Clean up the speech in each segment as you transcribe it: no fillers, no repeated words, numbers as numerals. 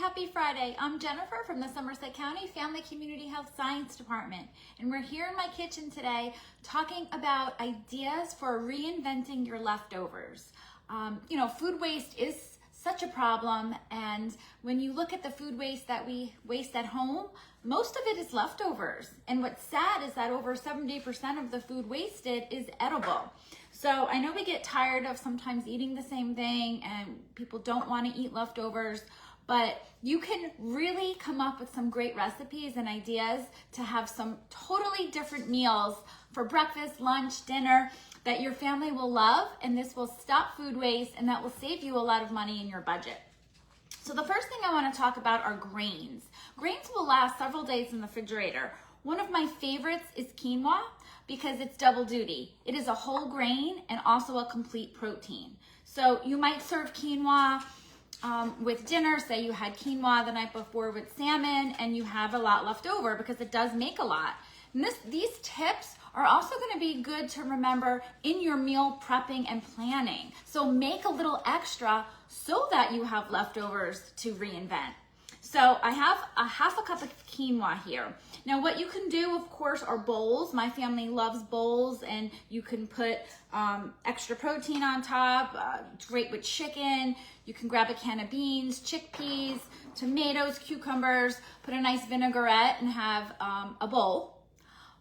happy Friday. I'm Jennifer from the Somerset County Family Community Health Science Department, and we're here in my kitchen today talking about ideas for reinventing your leftovers. Food waste is such a problem, and when you look at the food waste that we waste at home, most of it is leftovers. And what's sad is that over 70% of the food wasted is edible. So I know we get tired of sometimes eating the same thing and people don't want to eat leftovers, but you can really come up with some great recipes and ideas to have some totally different meals for breakfast, lunch, dinner that your family will love, and this will stop food waste and that will save you a lot of money in your budget. So the first thing I want to talk about are grains. Grains will last several days in the refrigerator. One of my favorites is quinoa because it's double duty. It is a whole grain and also a complete protein. So you might serve quinoa with dinner. Say you had quinoa the night before with salmon and you have a lot left over because it does make a lot. And these tips are also going to be good to remember in your meal prepping and planning. So make a little extra so that you have leftovers to reinvent. So I have a half a cup of quinoa here. Now what you can do, of course, are bowls. My family loves bowls, and you can put extra protein on top. It's great with chicken. You can grab a can of beans, chickpeas, tomatoes, cucumbers, put a nice vinaigrette and have a bowl.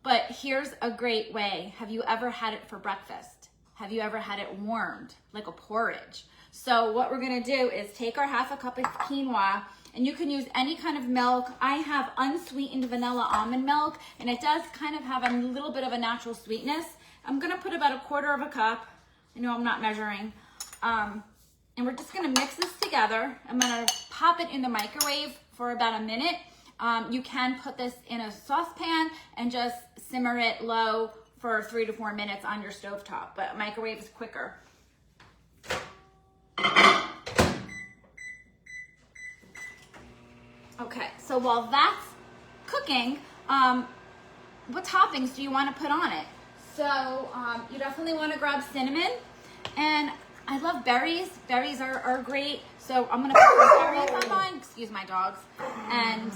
But here's a great way. Have you ever had it for breakfast? Have you ever had it warmed, like a porridge? So what we're gonna do is take our half a cup of quinoa, and you can use any kind of milk. I have unsweetened vanilla almond milk, and it does kind of have a little bit of a natural sweetness. I'm gonna put about a quarter of a cup. I know I'm not measuring. And we're just gonna mix this together. I'm gonna pop it in the microwave for about a minute. You can put this in a saucepan and just simmer it low for 3 to 4 minutes on your stovetop, but microwave is quicker. Okay, so while that's cooking, what toppings do you want to put on it? So you definitely want to grab cinnamon, and I love berries. Berries are great. So I'm gonna put berries on mine, excuse my dogs, and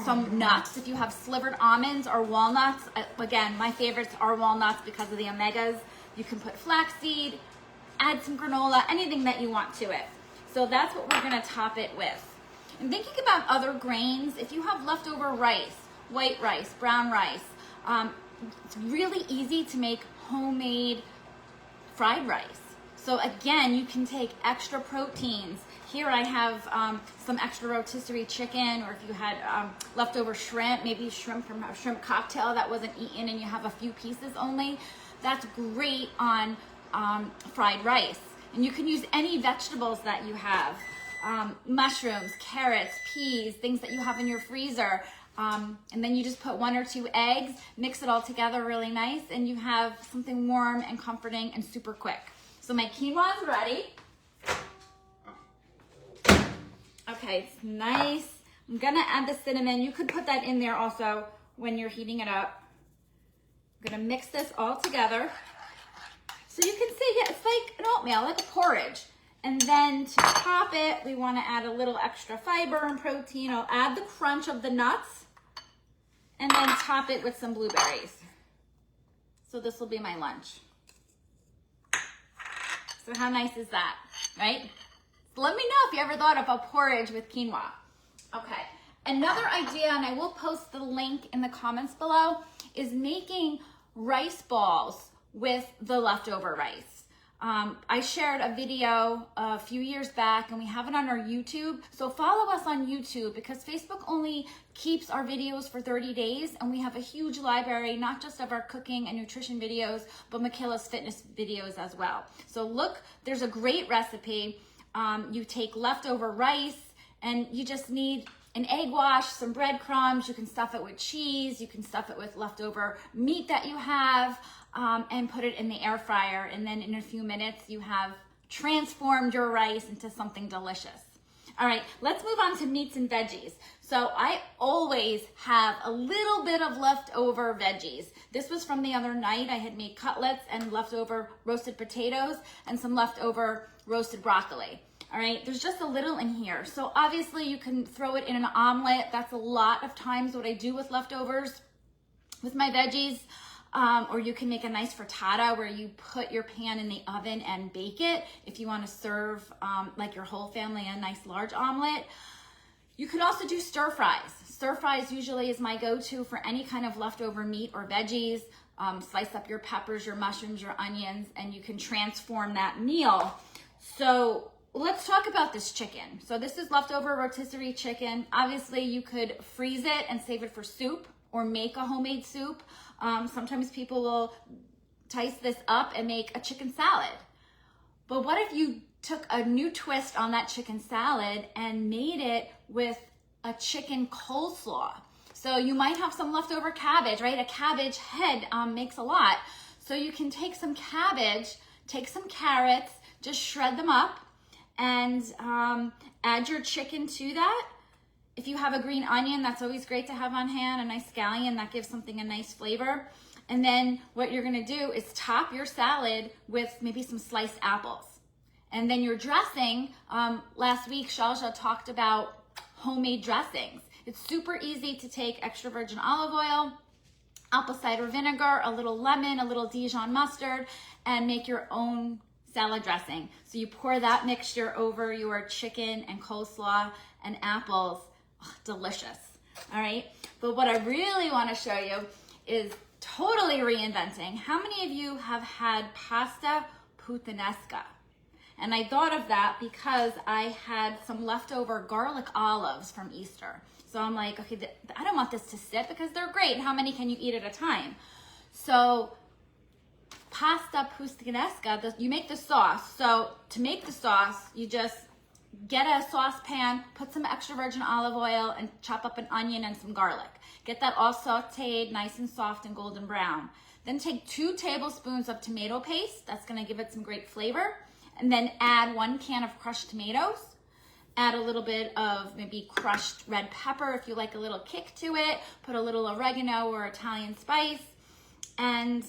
some nuts. If you have slivered almonds or walnuts, again, my favorites are walnuts because of the omegas. You can put flaxseed, add some granola, anything that you want to it. So that's what we're gonna top it with. And thinking about other grains, if you have leftover rice, white rice, brown rice, it's really easy to make homemade fried rice. So again, you can take extra proteins. Here I have some extra rotisserie chicken, or if you had leftover shrimp, maybe shrimp from a shrimp cocktail that wasn't eaten and you have a few pieces only, that's great on fried rice. And you can use any vegetables that you have, mushrooms, carrots, peas, things that you have in your freezer. And then you just put 1 or 2 eggs, mix it all together really nice, and you have something warm and comforting and super quick. So my quinoa is ready. Okay, it's nice. I'm gonna add the cinnamon. You could put that in there also when you're heating it up. I'm gonna mix this all together. So you can see, yeah, it's like an oatmeal, like a porridge. And then to top it, we wanna add a little extra fiber and protein. I'll add the crunch of the nuts and then top it with some blueberries. So this will be my lunch. So how nice is that, right? Let me know if you ever thought of a porridge with quinoa. Okay, another idea, and I will post the link in the comments below, is making rice balls with the leftover rice. I shared a video a few years back, and we have it on our YouTube. So follow us on YouTube because Facebook only keeps our videos for 30 days, and we have a huge library, not just of our cooking and nutrition videos, but Michaela's fitness videos as well. So look, there's a great recipe. You take leftover rice and you just need an egg wash, some breadcrumbs. You can stuff it with cheese. You can stuff it with leftover meat that you have, and put it in the air fryer. And then in a few minutes, you have transformed your rice into something delicious. All right, let's move on to meats and veggies. So I always have a little bit of leftover veggies. This was from the other night. I had made cutlets and leftover roasted potatoes and some leftover roasted broccoli. All right, there's just a little in here. So obviously you can throw it in an omelet. That's a lot of times what I do with leftovers with my veggies. Or you can make a nice frittata where you put your pan in the oven and bake it if you want to serve like your whole family a nice large omelet. You could also do stir fries. Stir fries usually is my go-to for any kind of leftover meat or veggies. Slice up your peppers, your mushrooms, your onions, and you can transform that meal. So let's talk about this chicken. So this is leftover rotisserie chicken. Obviously you could freeze it and save it for soup or make a homemade soup. Sometimes people will dice this up and make a chicken salad. But what if you took a new twist on that chicken salad and made it with a chicken coleslaw? So you might have some leftover cabbage, right? A cabbage head makes a lot. So you can take some cabbage, take some carrots, just shred them up and add your chicken to that. If you have a green onion, that's always great to have on hand, a nice scallion, that gives something a nice flavor. And then what you're gonna do is top your salad with maybe some sliced apples. And then your dressing, last week Shalja talked about homemade dressings. It's super easy to take extra virgin olive oil, apple cider vinegar, a little lemon, a little Dijon mustard, and make your own salad dressing. So you pour that mixture over your chicken and coleslaw and apples. Oh, delicious. All right. But what I really want to show you is totally reinventing. How many of you have had pasta puttanesca? And I thought of that because I had some leftover garlic olives from Easter. So I'm like, okay, I don't want this to sit because they're great. How many can you eat at a time? So pasta puttanesca, you make the sauce. So to make the sauce, you just get a saucepan, put some extra virgin olive oil, and chop up an onion and some garlic. Get that all sauteed nice and soft and golden brown. Then take 2 tablespoons of tomato paste. That's gonna give it some great flavor. And then add 1 can of crushed tomatoes. Add a little bit of maybe crushed red pepper if you like a little kick to it. Put a little oregano or Italian spice. And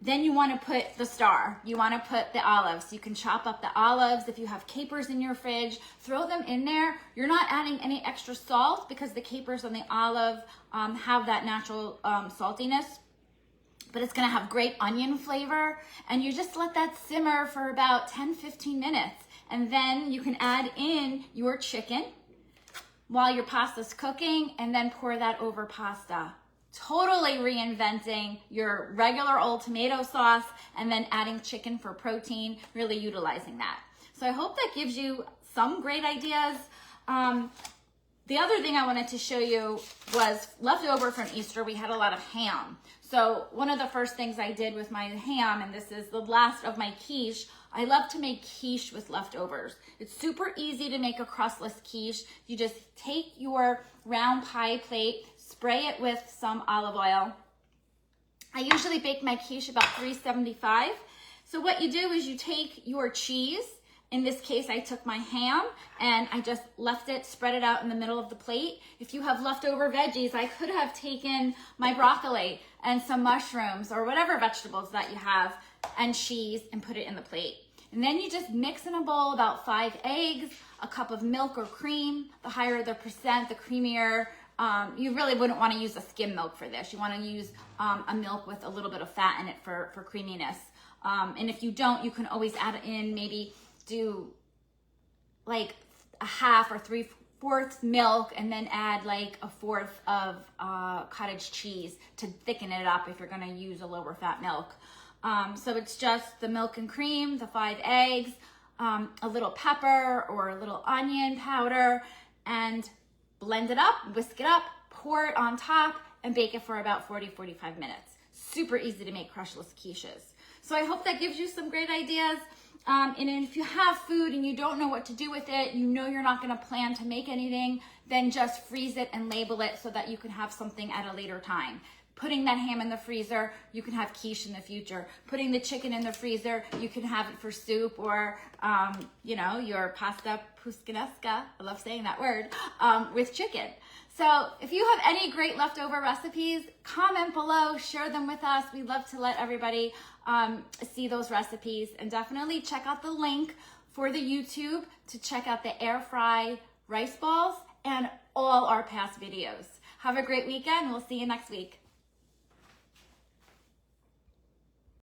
then you want to put the star. You want to put the olives. You can chop up the olives. If you have capers in your fridge, throw them in there. You're not adding any extra salt because the capers and the olive have that natural saltiness, but it's going to have great onion flavor. And you just let that simmer for about 10-15 minutes. And then you can add in your chicken while your pasta's cooking and then pour that over pasta. Totally reinventing your regular old tomato sauce and then adding chicken for protein, really utilizing that. So I hope that gives you some great ideas. The other thing I wanted to show you was leftover from Easter. We had a lot of ham. So one of the first things I did with my ham, and this is the last of my quiche, I love to make quiche with leftovers. It's super easy to make a crustless quiche. You just take your round pie plate, spray it with some olive oil. I usually bake my quiche about 375. So what you do is you take your cheese. In this case, I took my ham and I just left it, spread it out in the middle of the plate. If you have leftover veggies, I could have taken my broccoli and some mushrooms or whatever vegetables that you have and cheese and put it in the plate. And then you just mix in a bowl about 5 eggs, a cup of milk or cream. The higher the percent, the creamier. You really wouldn't want to use a skim milk for this. You want to use a milk with a little bit of fat in it for creaminess. And if you don't, you can always add in maybe do like a half or 3/4 milk and then add like a 1/4 of cottage cheese to thicken it up if you're going to use a lower fat milk. So it's just the milk and cream, the 5 eggs, a little pepper or a little onion powder, and blend it up, whisk it up, pour it on top, and bake it for about 40-45 minutes. Super easy to make crushless quiches. So I hope that gives you some great ideas. And if you have food and you don't know what to do with it, you know you're not going to plan to make anything, then just freeze it and label it so that you can have something at a later time. Putting that ham in the freezer, you can have quiche in the future. Putting the chicken in the freezer, you can have it for soup or, your pasta puttanesca, I love saying that word, with chicken. So if you have any great leftover recipes, comment below, share them with us. We'd love to let everybody see those recipes, and definitely check out the link for the YouTube to check out the air fry rice balls and all our past videos. Have a great weekend. We'll see you next week.